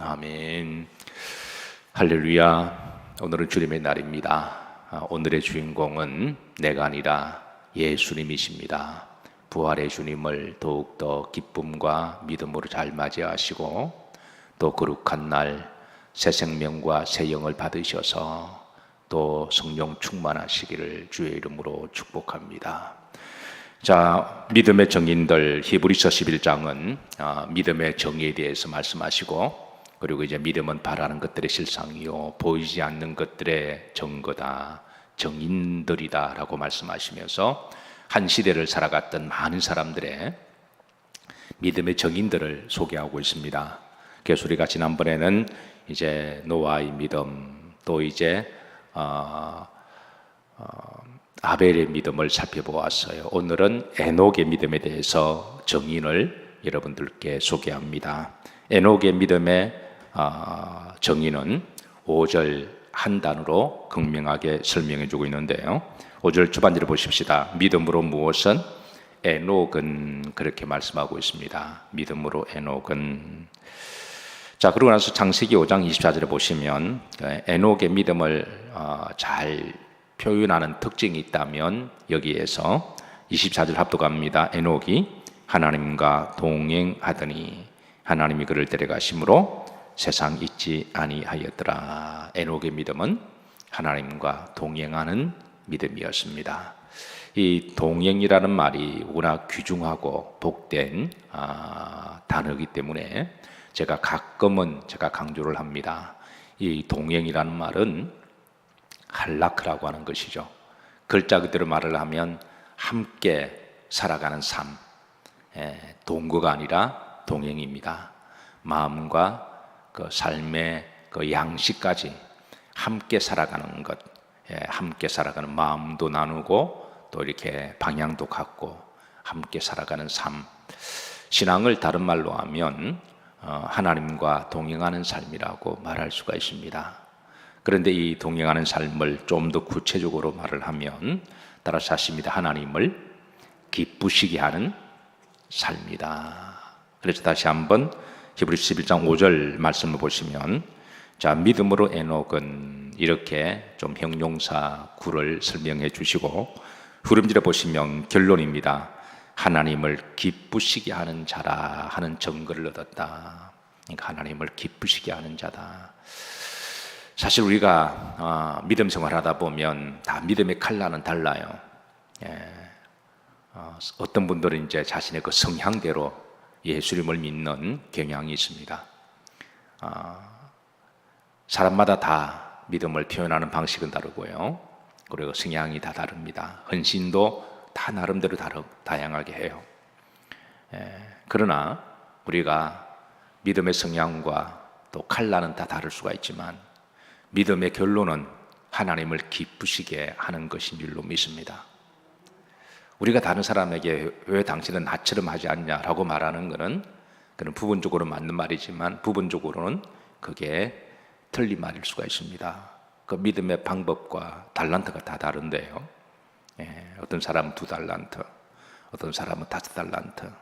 아멘. 할렐루야. 오늘은 주님의 날입니다. 오늘의 주인공은 내가 아니라 예수님이십니다. 부활의 주님을 더욱더 기쁨과 믿음으로 잘 맞이하시고 또 거룩한 날 새 생명과 새 영을 받으셔서 또 성령 충만하시기를 주의 이름으로 축복합니다. 자, 믿음의 정인들 히브리서 11장은 믿음의 정의에 대해서 말씀하시고, 그리고 이제 믿음은 바라는 것들의 실상이요 보이지 않는 것들의 증거다, 정인들이다 라고 말씀하시면서 한 시대를 살아갔던 많은 사람들의 믿음의 정인들을 소개하고 있습니다. 그래서 우리가 지난번에는 이제 노아의 믿음, 또 이제 아벨의 믿음을 살펴보았어요. 오늘은 에녹의 믿음에 대해서 정인을 여러분들께 소개합니다. 에녹의 믿음의 정인은 5절 한 단어로 극명하게 설명해 주고 있는데요. 5절 초반절을 보십시다. 믿음으로 무엇은? 에녹은 그렇게 말씀하고 있습니다. 믿음으로 에녹은. 자, 그러고 나서 창세기 5장 24절에 보시면 에녹의 믿음을 잘 표현하는 특징이 있다면 여기에서 24절 합독합니다. 에녹이 하나님과 동행하더니 하나님이 그를 데려가심으로 세상 잊지 아니하였더라. 에녹의 믿음은 하나님과 동행하는 믿음이었습니다. 이 동행이라는 말이 워낙 귀중하고 복된 단어이기 때문에 제가 가끔은 강조를 합니다. 이 동행이라는 말은 할라크라고 하는 것이죠. 글자 그대로 말을 하면 함께 살아가는 삶, 동거가 아니라 동행입니다. 마음과 그 삶의 그 양식까지 함께 살아가는 것, 함께 살아가는 마음도 나누고 또 이렇게 방향도 갖고 함께 살아가는 삶. 신앙을 다른 말로 하면 하나님과 동행하는 삶이라고 말할 수가 있습니다. 그런데 이 동행하는 삶을 좀 더 구체적으로 말을 하면 따라서 하십니다. 하나님을 기쁘시게 하는 삶이다. 그래서 다시 한번 히브리서 11장 5절 말씀을 보시면, 자, 믿음으로 에녹은 이렇게 좀 형용사 구를 설명해 주시고 후렴지를 보시면 결론입니다. 하나님을 기쁘시게 하는 자라 하는 증거를 얻었다. 그러니까 하나님을 기쁘시게 하는 자다. 사실 우리가 믿음 생활하다 보면 다 믿음의 칼라는 달라요. 어떤 분들은 이제 자신의 그 성향대로 예수님을 믿는 경향이 있습니다. 사람마다 다 믿음을 표현하는 방식은 다르고요. 그리고 성향이 다 다릅니다. 헌신도 다 나름대로 다양하게 해요. 그러나 우리가 믿음의 성향과 또 칼라는 다 다를 수가 있지만 믿음의 결론은 하나님을 기쁘시게 하는 것인 줄로 믿습니다. 우리가 다른 사람에게 왜 당신은 나처럼 하지 않냐라고 말하는 것은 그는 부분적으로 맞는 말이지만 부분적으로는 그게 틀린 말일 수가 있습니다. 그 믿음의 방법과 달란트가 다 다른데요. 어떤 사람은 2달란트, 어떤 사람은 5달란트,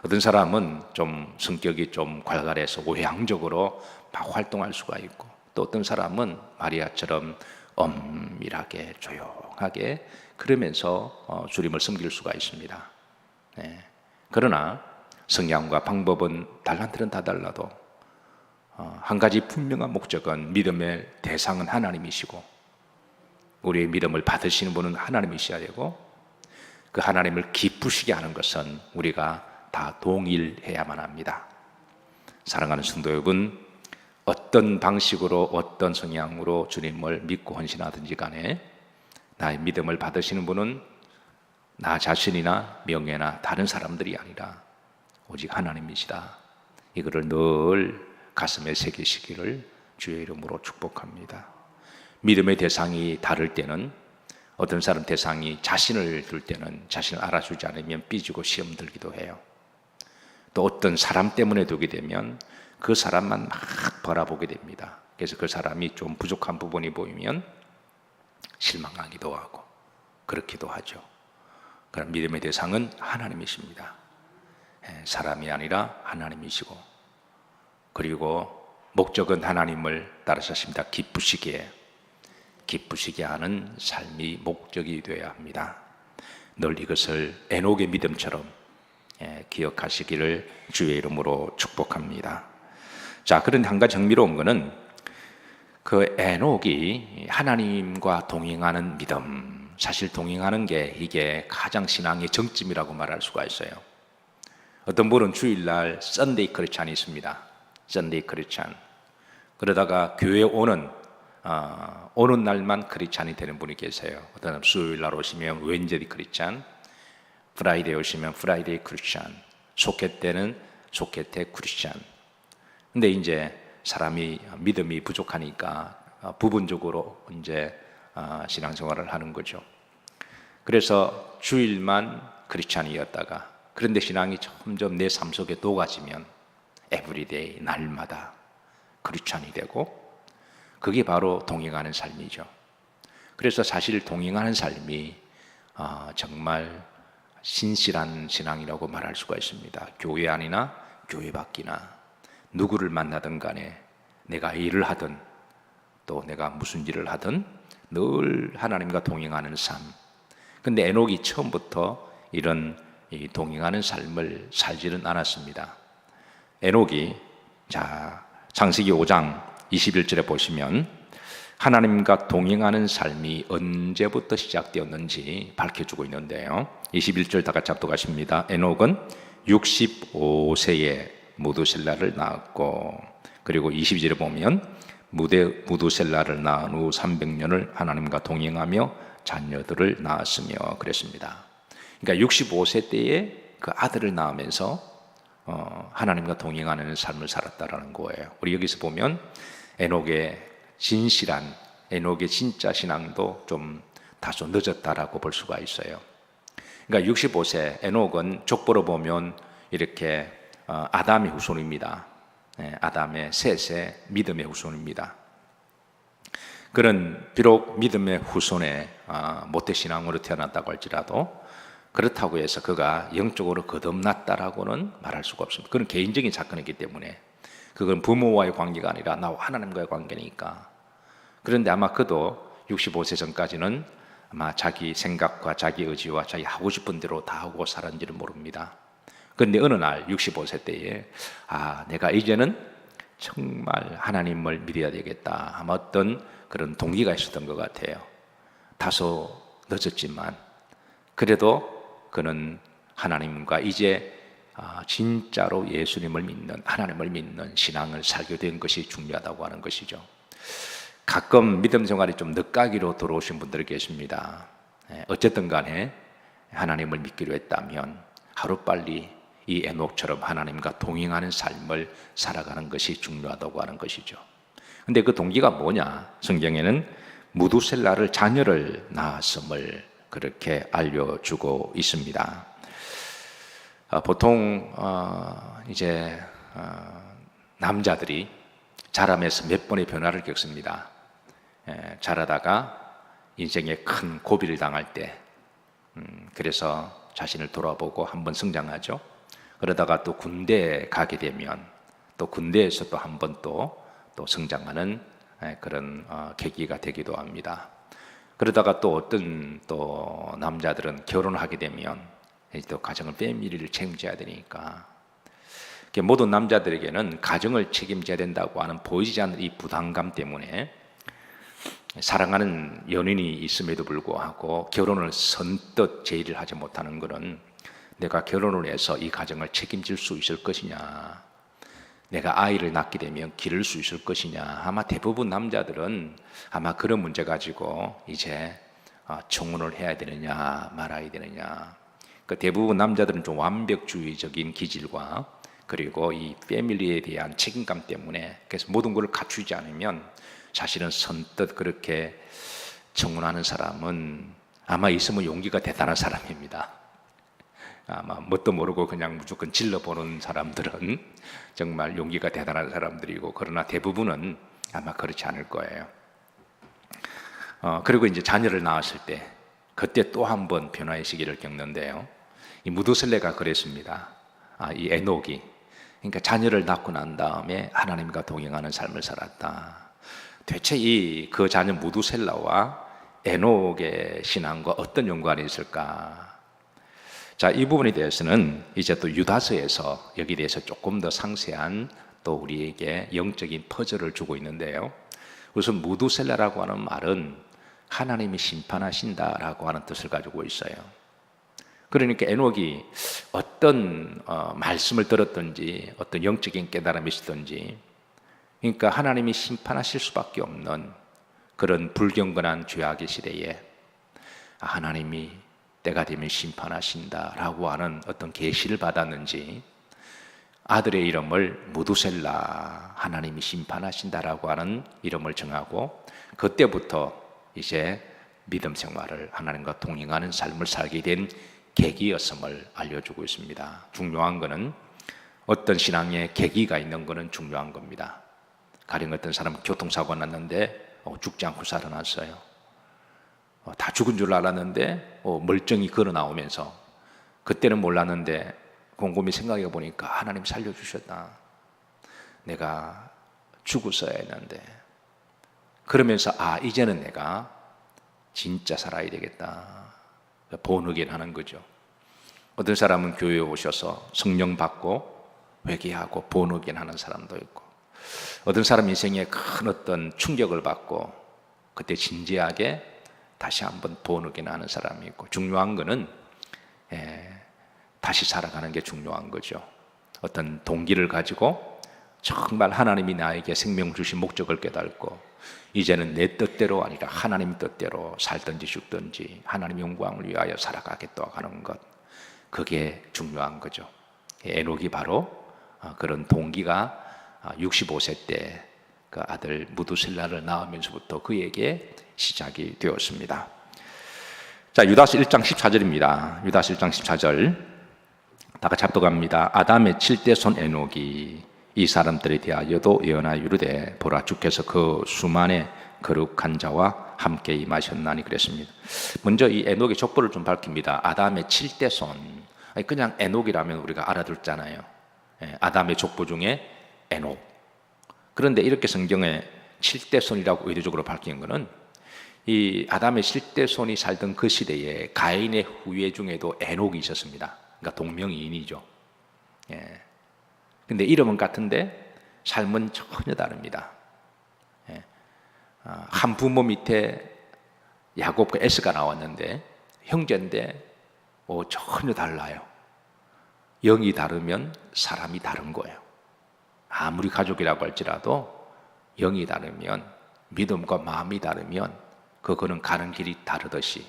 어떤 사람은 좀 성격이 좀 괄괄해서 외향적으로 막 활동할 수가 있고, 또 어떤 사람은 마리아처럼 엄밀하게 조용하게 그러면서 주님을 섬길 수가 있습니다. 그러나 성향과 방법은 달란트는 다 달라도 한 가지 분명한 목적은 믿음의 대상은 하나님이시고 우리의 믿음을 받으시는 분은 하나님이셔야 되고 그 하나님을 기쁘시게 하는 것은 우리가 다 동일해야만 합니다. 사랑하는 성도 여러분, 어떤 방식으로 어떤 성향으로 주님을 믿고 헌신하든지 간에 나의 믿음을 받으시는 분은 나 자신이나 명예나 다른 사람들이 아니라 오직 하나님이시다. 이거를 늘 가슴에 새기시기를 주의 이름으로 축복합니다. 믿음의 대상이 다를 때는 어떤 사람 대상이 자신을 둘 때는 자신을 알아주지 않으면 삐지고 시험 들기도 해요. 또 어떤 사람 때문에 두게 되면 그 사람만 막 바라보게 됩니다. 그래서 그 사람이 좀 부족한 부분이 보이면 실망하기도 하고 그렇기도 하죠. 그럼 믿음의 대상은 하나님이십니다. 사람이 아니라 하나님이시고, 그리고 목적은 하나님을 따르셨습니다. 기쁘시게 하는 삶이 목적이 되어야 합니다. 늘 이것을 에녹의 믿음처럼 기억하시기를 주의 이름으로 축복합니다. 자, 그런데 한 가지 흥미로운 것은 그 에녹이 하나님과 동행하는 믿음, 사실 동행하는 게 이게 가장 신앙의 정점이라고 말할 수가 있어요. 어떤 분은 주일날 썬데이 크리스찬이 있습니다. 썬데이 크리스찬. 그러다가 교회 오는 날만 크리스찬이 되는 분이 계세요. 어떤 사람 수요일날 오시면 웬제디 크리스찬, 프라이데이 오시면 프라이데이 크리스찬, 속회 때는 속회 크리스찬. 근데 이제 사람이 믿음이 부족하니까 부분적으로 이제 신앙생활을 하는 거죠. 그래서 주일만 크리스찬이었다가 그런데 신앙이 점점 내 삶 속에 녹아지면 에브리데이 날마다 크리스찬이 되고 그게 바로 동행하는 삶이죠. 그래서 사실 동행하는 삶이 정말 신실한 신앙이라고 말할 수가 있습니다. 교회 안이나 교회 밖이나 누구를 만나든 간에 내가 일을 하든 또 내가 무슨 일을 하든 늘 하나님과 동행하는 삶. 근데 에녹이 처음부터 이런 동행하는 삶을 살지는 않았습니다. 에녹이 창세기 5장 21절에 보시면 하나님과 동행하는 삶이 언제부터 시작되었는지 밝혀주고 있는데요. 21절 다 같이 합독하십니다. 에녹은 65세에 무두셀라를 낳았고, 그리고 22절에 보면 무두셀라를 낳은 후 300년을 하나님과 동행하며 자녀들을 낳았으며 그랬습니다. 그러니까 65세 때에 그 아들을 낳으면서 하나님과 동행하는 삶을 살았다라는 거예요. 우리 여기서 보면 에녹의 진실한, 에녹의 진짜 신앙도 좀 다소 늦었다라고 볼 수가 있어요. 그러니까 65세, 에녹은 족보로 보면 이렇게 아담의 후손입니다. 아담의 셋의 믿음의 후손입니다. 그는 비록 믿음의 후손의 모태신앙으로 태어났다고 할지라도 그렇다고 해서 그가 영적으로 거듭났다라고는 말할 수가 없습니다. 그건 개인적인 사건이기 때문에 그건 부모와의 관계가 아니라 나와 하나님과의 관계니까. 그런데 아마 그도 65세 전까지는 아마 자기 생각과 자기 의지와 자기 하고 싶은 대로 다 하고 살았는지는 모릅니다. 그런데 어느 날 65세 때에 내가 이제는 정말 하나님을 믿어야 되겠다 아마 어떤 그런 동기가 있었던 것 같아요. 다소 늦었지만 그래도 그는 하나님과 이제 진짜로 예수님을 믿는, 하나님을 믿는 신앙을 살게 된 것이 중요하다고 하는 것이죠. 가끔 믿음 생활이 좀 늦가기로 들어오신 분들이 계십니다. 어쨌든 간에 하나님을 믿기로 했다면 하루빨리 이 에녹처럼 하나님과 동행하는 삶을 살아가는 것이 중요하다고 하는 것이죠. 근데 그 동기가 뭐냐? 성경에는 무두셀라를 자녀를 낳았음을 그렇게 알려주고 있습니다. 보통 이제 남자들이 자라면서 몇 번의 변화를 겪습니다. 자라다가 인생에 큰 고비를 당할 때, 그래서 자신을 돌아보고 한번 성장하죠. 그러다가 또 군대에 가게 되면 또 군대에서 또 한 번 또 성장하는 그런 계기가 되기도 합니다. 그러다가 또 어떤 또 남자들은 결혼하게 되면 또 가정을 패밀리를 책임져야 되니까 모든 남자들에게는 가정을 책임져야 된다고 하는 보이지 않는 이 부담감 때문에 사랑하는 연인이 있음에도 불구하고 결혼을 선뜻 제의를 하지 못하는 것은 내가 결혼을 해서 이 가정을 책임질 수 있을 것이냐, 내가 아이를 낳게 되면 기를 수 있을 것이냐. 아마 대부분 남자들은 아마 그런 문제 가지고 이제 청혼을 해야 되느냐 말아야 되느냐. 그 대부분 남자들은 좀 완벽주의적인 기질과 그리고 이 패밀리에 대한 책임감 때문에 그래서 모든 걸 갖추지 않으면 사실은 선뜻 그렇게 청혼하는 사람은 아마 있으면 용기가 대단한 사람입니다. 아마 뭣도 모르고 그냥 무조건 질러보는 사람들은 정말 용기가 대단한 사람들이고, 그러나 대부분은 아마 그렇지 않을 거예요. 그리고 이제 자녀를 낳았을 때 그때 또 한 번 변화의 시기를 겪는데요. 이 무두셀레가 그랬습니다. 이 에녹이 그러니까 자녀를 낳고 난 다음에 하나님과 동행하는 삶을 살았다. 대체 그 자녀 무두셀라와 에녹의 신앙과 어떤 연관이 있을까? 자, 이 부분에 대해서는 이제 또 유다서에서 여기에 대해서 조금 더 상세한 또 우리에게 영적인 퍼즐을 주고 있는데요. 우선 무두셀라라고 하는 말은 하나님이 심판하신다라고 하는 뜻을 가지고 있어요. 그러니까 에녹이 어떤 말씀을 들었든지 어떤 영적인 깨달음이 있었든지, 그러니까 하나님이 심판하실 수밖에 없는 그런 불경건한 죄악의 시대에 하나님이 때가 되면 심판하신다라고 하는 어떤 계시를 받았는지, 아들의 이름을 무두셀라, 하나님이 심판하신다라고 하는 이름을 정하고 그때부터 이제 믿음 생활을, 하나님과 동행하는 삶을 살게 된 계기였음을 알려주고 있습니다. 중요한 것은 어떤 신앙에 계기가 있는 것은 중요한 겁니다. 가령 어떤 사람은 교통사고 났는데 죽지 않고 살아났어요. 다 죽은 줄 알았는데 멀쩡히 걸어 나오면서, 그때는 몰랐는데 곰곰이 생각해 보니까 하나님 살려주셨다. 내가 죽었어야 했는데. 그러면서 이제는 내가 진짜 살아야 되겠다. 본어긴 하는 거죠. 어떤 사람은 교회에 오셔서 성령 받고 회개하고 본어긴 하는 사람도 있고, 어떤 사람 인생에 큰 어떤 충격을 받고 그때 진지하게 다시 한번 본어긴 하는 사람이 있고, 중요한 거는 다시 살아가는 게 중요한 거죠. 어떤 동기를 가지고 정말 하나님이 나에게 생명 주신 목적을 깨닫고 이제는 내 뜻대로 아니라 하나님 뜻대로 살든지 죽든지 하나님 영광을 위하여 살아가겠다고 하는 것, 그게 중요한 거죠. 에녹이 바로 그런 동기가 65세 때 그 아들 무두셀라를 낳으면서부터 그에게 시작이 되었습니다. 자, 유다서 1장 14절입니다. 유다서 1장 14절 다 같이 합독합니다. 아담의 7대 손 에녹이 이 사람들에 대하여도 예언하여 이르되 보라, 주께서 그 수만의 거룩한 자와 함께 임하셨나니 그랬습니다. 먼저 이 에녹의 족보를 좀 밝힙니다. 아담의 7대 손, 그냥 에녹이라면 우리가 알아듣잖아요. 아담의 족보 중에 에녹. 그런데 이렇게 성경에 7대 손이라고 의도적으로 밝힌 것은 이 아담의 7대 손이 살던 그 시대에 가인의 후예 중에도 에녹이 있었습니다. 그러니까 동명이인이죠. 근데 이름은 같은데 삶은 전혀 다릅니다. 한 부모 밑에 야곱과 에스가 나왔는데 형제인데 전혀 달라요. 영이 다르면 사람이 다른 거예요. 아무리 가족이라고 할지라도 영이 다르면, 믿음과 마음이 다르면 그거는 가는 길이 다르듯이.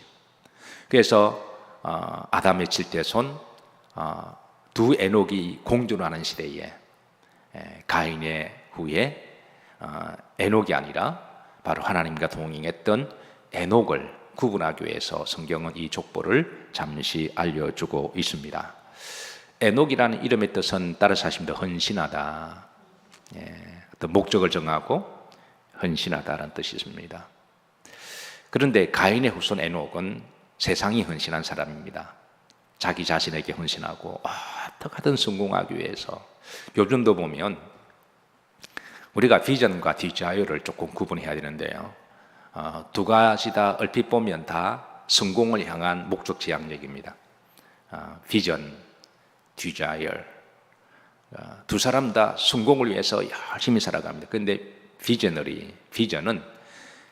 그래서 아담의 7대 손, 두 에녹이 공존하는 시대에 가인의 후에 에녹이 아니라 바로 하나님과 동행했던 에녹을 구분하기 위해서 성경은 이 족보를 잠시 알려주고 있습니다. 에녹이라는 이름의 뜻은 따라서 하시면 헌신하다, 어떤 목적을 정하고 헌신하다라는 뜻이 있습니다. 그런데 가인의 후손 에녹은 세상이 헌신한 사람입니다. 자기 자신에게 헌신하고 어떻게든 성공하기 위해서. 요즘도 보면 우리가 비전과 디자이어를 조금 구분해야 되는데요. 두 가지 다 얼핏 보면 다 성공을 향한 목적 지향력입니다. 비전, 디자이어, 두 사람 다 성공을 위해서 열심히 살아갑니다. 그런데 비전은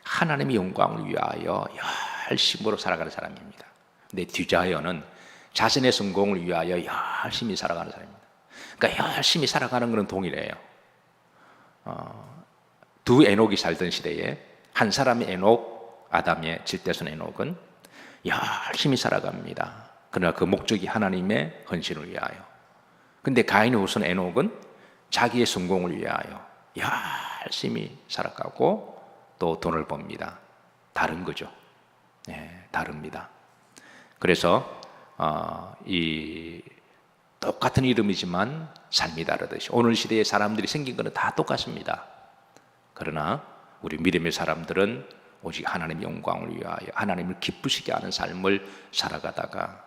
하나님의 영광을 위하여 열심으로 살아가는 사람입니다. 근데 디자이어는 자신의 성공을 위하여 열심히 살아가는 사람입니다. 그러니까 열심히 살아가는 것은 동일해요. 두 에녹이 살던 시대에 한 사람의 에녹, 아담의 7대손 에녹은 열심히 살아갑니다. 그러나 그 목적이 하나님의 헌신을 위하여. 근데 가인의 후손 에녹은 자기의 성공을 위하여 열심히 살아가고 또 돈을 법니다. 다른 거죠. 다릅니다. 그래서 이 똑같은 이름이지만 삶이 다르듯이 오늘 시대의 사람들이 생긴 것은 다 똑같습니다. 그러나 우리 믿음의 사람들은 오직 하나님의 영광을 위하여 하나님을 기쁘시게 하는 삶을 살아가다가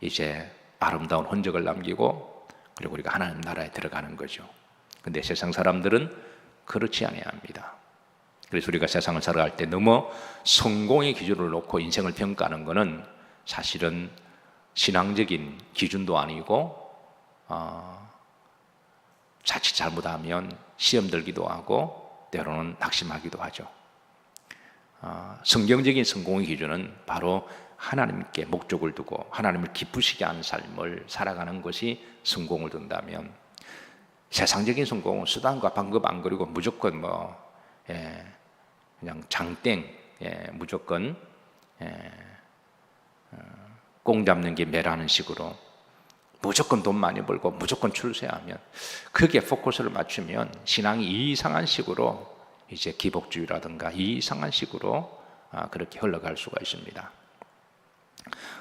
이제 아름다운 흔적을 남기고 그리고 우리가 하나님 나라에 들어가는 거죠. 근데 세상 사람들은 그렇지 아니합니다. 그래서 우리가 세상을 살아갈 때 너무 성공의 기준을 놓고 인생을 평가하는 것은 사실은 신앙적인 기준도 아니고 자칫 잘못하면 시험 들기도 하고 때로는 낙심하기도 하죠. 성경적인 성공의 기준은 바로 하나님께 목적을 두고 하나님을 기쁘시게 하는 삶을 살아가는 것이 성공을 둔다면, 세상적인 성공은 수단과 방법 안 그리고 무조건 그냥 장땡, 무조건 꽁 잡는 게 매라는 식으로 무조건 돈 많이 벌고 무조건 출세하면, 거기에 포커스를 맞추면 신앙이 이상한 식으로 이제 기복주의라든가 이상한 식으로 그렇게 흘러갈 수가 있습니다.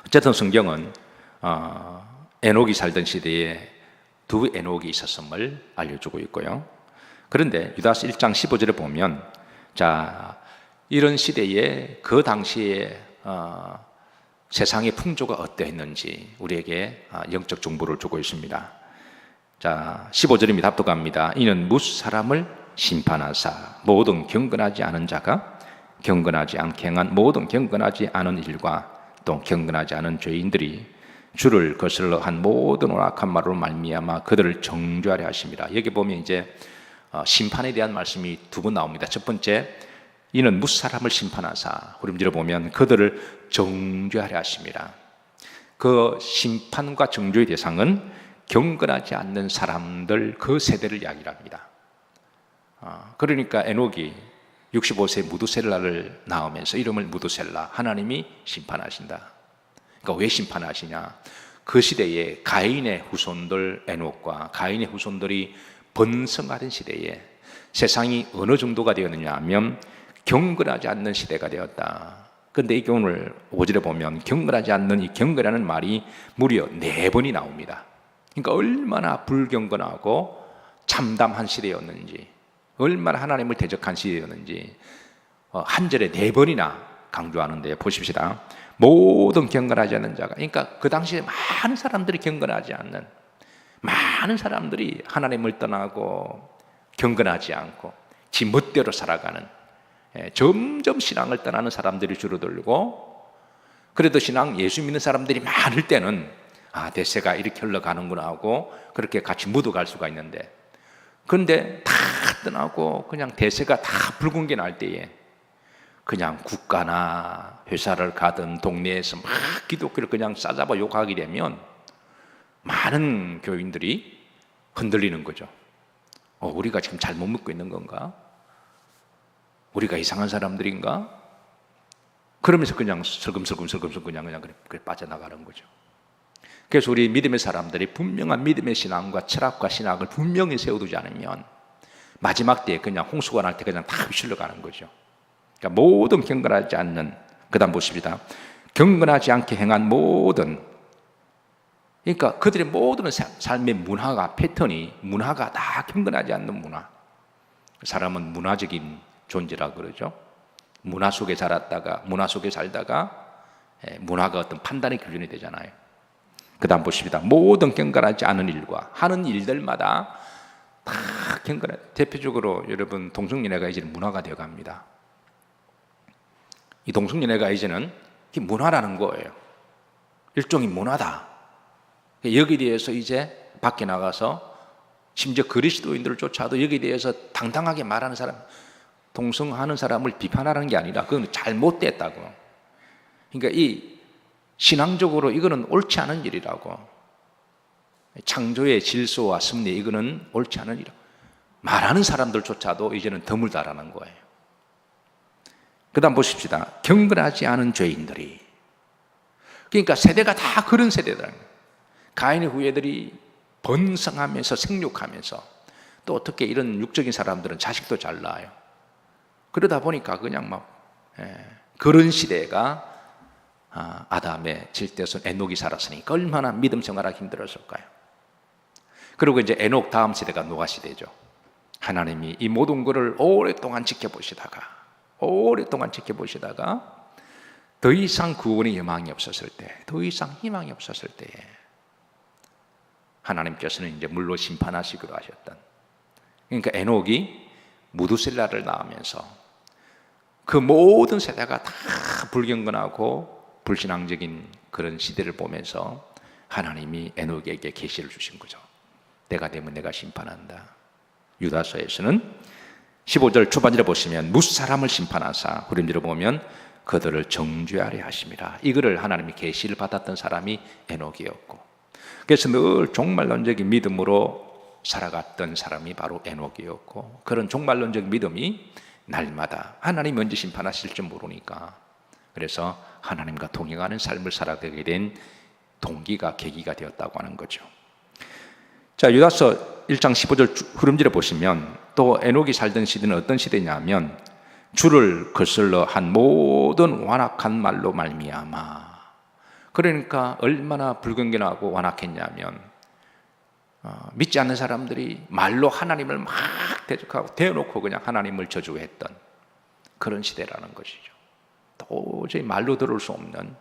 어쨌든 성경은 에녹이 살던 시대에 두 에녹이 있었음을 알려주고 있고요. 그런데 유다서 1장 15절에 보면, 자, 이런 시대에 그 당시에 세상의 풍조가 어떠했는지 우리에게 영적 정보를 주고 있습니다. 자, 15절입니다. 합독합니다. 이는 뭇 사람을 심판하사 모든 경건하지 않은 자가 경건하지 않게 행한 모든 경건하지 않은 일과 또 경건하지 않은 죄인들이 주를 거슬러 한 모든 오락한 말로 말미암아 그들을 정죄하려 하심이라. 여기 보면 이제 심판에 대한 말씀이 두 번 나옵니다. 첫 번째, 이는 뭇 사람을 심판하사, 후렴지로 보면 그들을 정죄하려 하심이라. 그 심판과 정죄의 대상은 경건하지 않는 사람들, 그 세대를 이야기합니다. 그러니까 에녹이 65세 무두셀라를 낳으면서 이름을 무두셀라, 하나님이 심판하신다. 그러니까 왜 심판하시냐? 그 시대에 가인의 후손들 에녹과 가인의 후손들이 번성하던 시대에 세상이 어느 정도가 되었느냐 하면 경건하지 않는 시대가 되었다. 그런데 이게 오늘 5절에 보면 경건하지 않는 이 경건이라는 말이 무려 4번이 나옵니다. 그러니까 얼마나 불경건하고 참담한 시대였는지, 얼마나 하나님을 대적한 시대였는지 한 절에 4번이나 강조하는데, 보십시다. 모든 경건하지 않는 자가, 그러니까 그 당시에 많은 사람들이 경건하지 않는, 많은 사람들이 하나님을 떠나고 경건하지 않고 지 멋대로 살아가는, 점점 신앙을 떠나는 사람들이 줄어들고, 그래도 신앙 예수 믿는 사람들이 많을 때는 대세가 이렇게 흘러가는구나 하고 그렇게 같이 묻어갈 수가 있는데, 그런데 다 떠나고 그냥 대세가 다 붉은 게 날 때에 그냥 국가나 회사를 가든 동네에서 막 기독교를 그냥 싸잡아 욕하게 되면 많은 교인들이 흔들리는 거죠. 우리가 지금 잘못 믿고 있는 건가? 우리가 이상한 사람들인가? 그러면서 그냥 슬금슬금 그냥 그래 빠져나가는 거죠. 그래서 우리 믿음의 사람들이 분명한 믿음의 신앙과 철학과 신학을 분명히 세워두지 않으면 마지막 때에 그냥 홍수가 날 때 그냥 다 휩쓸려 가는 거죠. 그러니까 모든 경건하지 않는, 그 다음 보십니다. 경건하지 않게 행한 모든, 그러니까 그들의 모든 삶의 문화가, 패턴이, 문화가 다 경건하지 않는 문화. 사람은 문화적인 존재라 그러죠. 문화 속에 자랐다가, 문화 속에 살다가 문화가 어떤 판단의 기준이 되잖아요. 그 다음 보십니다. 모든 경건하지 않은 일과, 하는 일들마다 다 경건해. 대표적으로 여러분, 동성연애가 이제는 문화가 되어갑니다. 이 동성연애가 이제는 문화라는 거예요. 일종의 문화다. 여기에 대해서 이제 밖에 나가서 심지어 그리스도인들을 쫓아도 여기에 대해서 당당하게 말하는 사람, 동성하는 사람을 비판하는 게 아니라 그건 잘못됐다고. 그러니까 이 신앙적으로 이거는 옳지 않은 일이라고, 창조의 질서와 섭리, 이거는 옳지 않은 일이라고 말하는 사람들조차도 이제는 드물다라는 거예요. 그 다음 보십시다. 경건하지 않은 죄인들이, 그러니까 세대가 다 그런 세대다. 가인의 후예들이 번성하면서 생육하면서, 또 어떻게 이런 육적인 사람들은 자식도 잘 낳아요. 그러다 보니까 그냥 막 그런 시대가 아담의 질대손 에녹이 살았으니까 얼마나 믿음 생활하기 힘들었을까요? 그리고 이제 에녹 다음 세대가 노아 시대죠. 하나님이 이 모든 것을 오랫동안 지켜보시다가 더 이상 구원의 여망이 없었을 때, 더 이상 희망이 없었을 때에 하나님께서는 이제 물로 심판하시기로 하셨던, 그러니까 에녹이 무두셀라를 낳으면서 그 모든 세대가 다 불경건하고 불신앙적인 그런 시대를 보면서 하나님이 에녹에게 계시를 주신 거죠. 내가 되면 내가 심판한다. 유다서에서는 15절 초반절에 보시면 무사람을 심판하사, 후렴절에 보면 그들을 정죄하려 하심이라. 이거를 하나님이 계시를 받았던 사람이 에녹이었고, 그래서 늘 종말론적인 믿음으로 살아갔던 사람이 바로 에녹이었고, 그런 종말론적 믿음이 날마다 하나님이 언제 심판하실지 모르니까, 그래서 하나님과 동행하는 삶을 살아가게 된 동기가, 계기가 되었다고 하는 거죠. 자, 유다서 1장 15절 후렴절에 보시면 또 에녹이 살던 시대는 어떤 시대냐면 주를 거슬러 한 모든 완악한 말로 말미암아. 그러니까 얼마나 불경건하고 완악했냐면 믿지 않는 사람들이 말로 하나님을 막 대적하고 대놓고 그냥 하나님을 저주했던 그런 시대라는 것이죠. 도저히 말로 들을 수 없는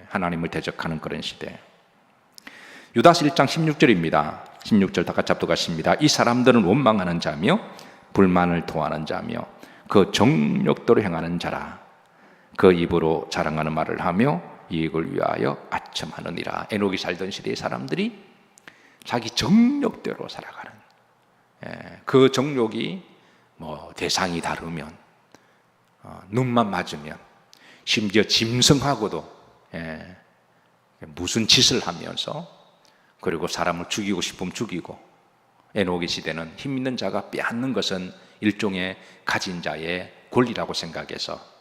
하나님을 대적하는 그런 시대. 유다서 1장 16절입니다. 16절 다 같이 합독하십니다. 이 사람들은 원망하는 자며 불만을 토하는 자며 그 정욕대로 행하는 자라. 그 입으로 자랑하는 말을 하며 이익을 위하여 아첨하느니라. 에녹이 살던 시대의 사람들이 자기 정욕대로 살아가는, 그 정욕이 뭐 대상이 다르면, 눈만 맞으면, 심지어 짐승하고도 무슨 짓을 하면서, 그리고 사람을 죽이고 싶으면 죽이고, 에녹의 시대는 힘 있는 자가 빼앗는 것은 일종의 가진 자의 권리라고 생각해서,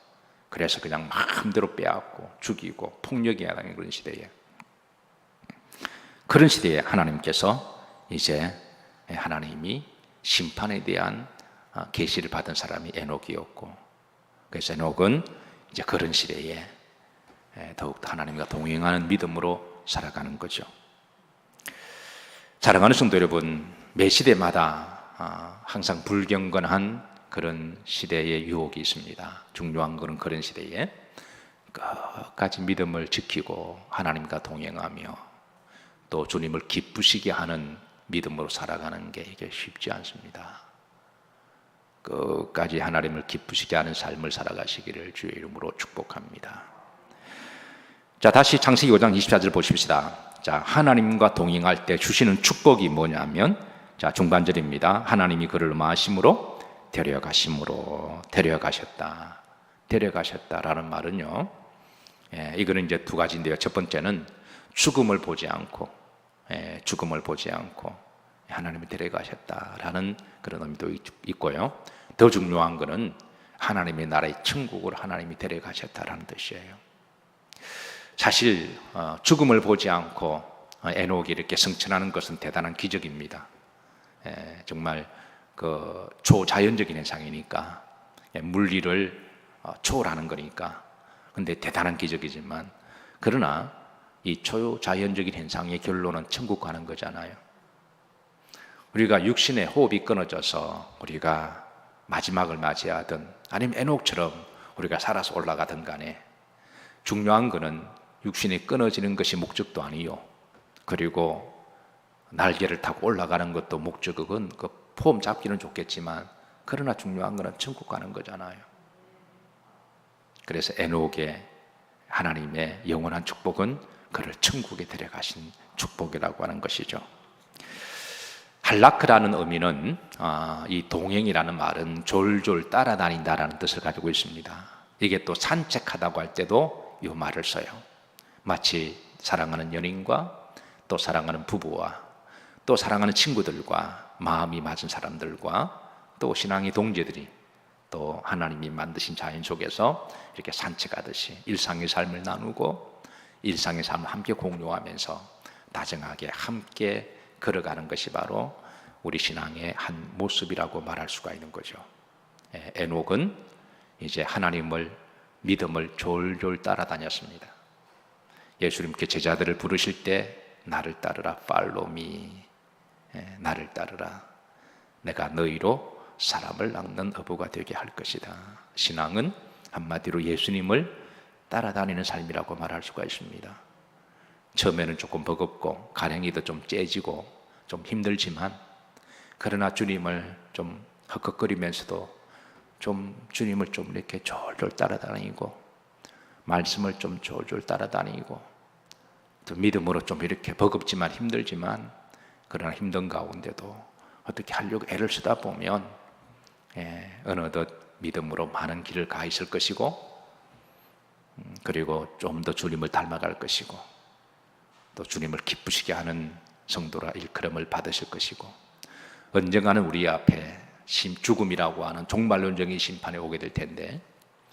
그래서 그냥 마음대로 빼앗고 죽이고 폭력이 야당인 그런 시대에, 그런 시대에 하나님께서 이제 하나님이 심판에 대한 계시를 받은 사람이 에녹이었고, 그래서 에녹은 이제 그런 시대에 더욱더 하나님과 동행하는 믿음으로 살아가는 거죠. 사랑하는 성도 여러분, 매 시대마다 항상 불경건한 그런 시대의 유혹이 있습니다. 중요한 것은 그런 시대에 끝까지 믿음을 지키고 하나님과 동행하며 또 주님을 기쁘시게 하는 믿음으로 살아가는 게 이게 쉽지 않습니다. 끝까지 하나님을 기쁘시게 하는 삶을 살아가시기를 주의 이름으로 축복합니다. 자, 다시 창세기 5장 24절 보십시다. 자, 하나님과 동행할 때 주시는 축복이 뭐냐면, 자, 중반절입니다. 하나님이 그를 마심으로 데려가셨다라는 말은요, 이거는 이제 두 가지인데요. 첫 번째는 죽음을 보지 않고 하나님이 데려가셨다라는 그런 의미도 있고요. 더 중요한 것은 하나님의 나라의 천국으로 하나님이 데려가셨다라는 뜻이에요. 사실 죽음을 보지 않고 에녹이 이렇게 승천하는 것은 대단한 기적입니다. 정말 그 초자연적인 현상이니까, 물리를 초월하는 거니까. 근데 대단한 기적이지만, 그러나 이 초자연적인 현상의 결론은 천국 가는 거잖아요. 우리가 육신의 호흡이 끊어져서 우리가 마지막을 맞이하든 아니면 에녹처럼 우리가 살아서 올라가든 간에 중요한 것은 육신이 끊어지는 것이 목적도 아니요, 그리고 날개를 타고 올라가는 것도 목적은 그 폼 잡기는 좋겠지만, 그러나 중요한 것은 천국 가는 거잖아요. 그래서 에녹의 하나님의 영원한 축복은 그를 천국에 데려가신 축복이라고 하는 것이죠. 할라크라는 의미는 이 동행이라는 말은 졸졸 따라다닌다라는 뜻을 가지고 있습니다. 이게 또 산책하다고 할 때도 이 말을 써요. 마치 사랑하는 연인과 또 사랑하는 부부와 또 사랑하는 친구들과 마음이 맞은 사람들과 또 신앙의 동지들이 또 하나님이 만드신 자연 속에서 이렇게 산책하듯이 일상의 삶을 나누고 일상의 삶을 함께 공유하면서 다정하게 함께 걸어가는 것이 바로 우리 신앙의 한 모습이라고 말할 수가 있는 거죠. 에녹은 이제 하나님을, 믿음을 졸졸 따라다녔습니다. 예수님께 제자들을 부르실 때 나를 따르라, follow me, 나를 따르라, 내가 너희로 사람을 낚는 어부가 되게 할 것이다. 신앙은 한마디로 예수님을 따라다니는 삶이라고 말할 수가 있습니다. 처음에는 조금 버겁고 가랭이도 좀 째지고 좀 힘들지만, 그러나 주님을 좀 헉헉거리면서도 좀 주님을 좀 이렇게 졸졸 따라다니고, 말씀을 좀 졸졸 따라다니고, 또 믿음으로 좀 이렇게 버겁지만 힘들지만, 그러나 힘든 가운데도 어떻게 하려고 애를 쓰다 보면 어느덧 믿음으로 많은 길을 가 있을 것이고, 그리고 좀 더 주님을 닮아갈 것이고, 또 주님을 기쁘시게 하는 성도라 일컬음을 받으실 것이고, 언젠가는 우리 앞에 죽음이라고 하는 종말론적인 심판이 오게 될 텐데,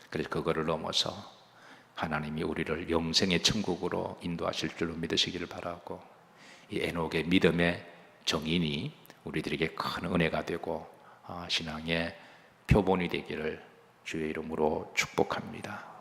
그래서 그거를 넘어서 하나님이 우리를 영생의 천국으로 인도하실 줄로 믿으시기를 바라고, 이 에녹의 믿음의 정인이 우리들에게 큰 은혜가 되고 신앙의 표본이 되기를 주의 이름으로 축복합니다.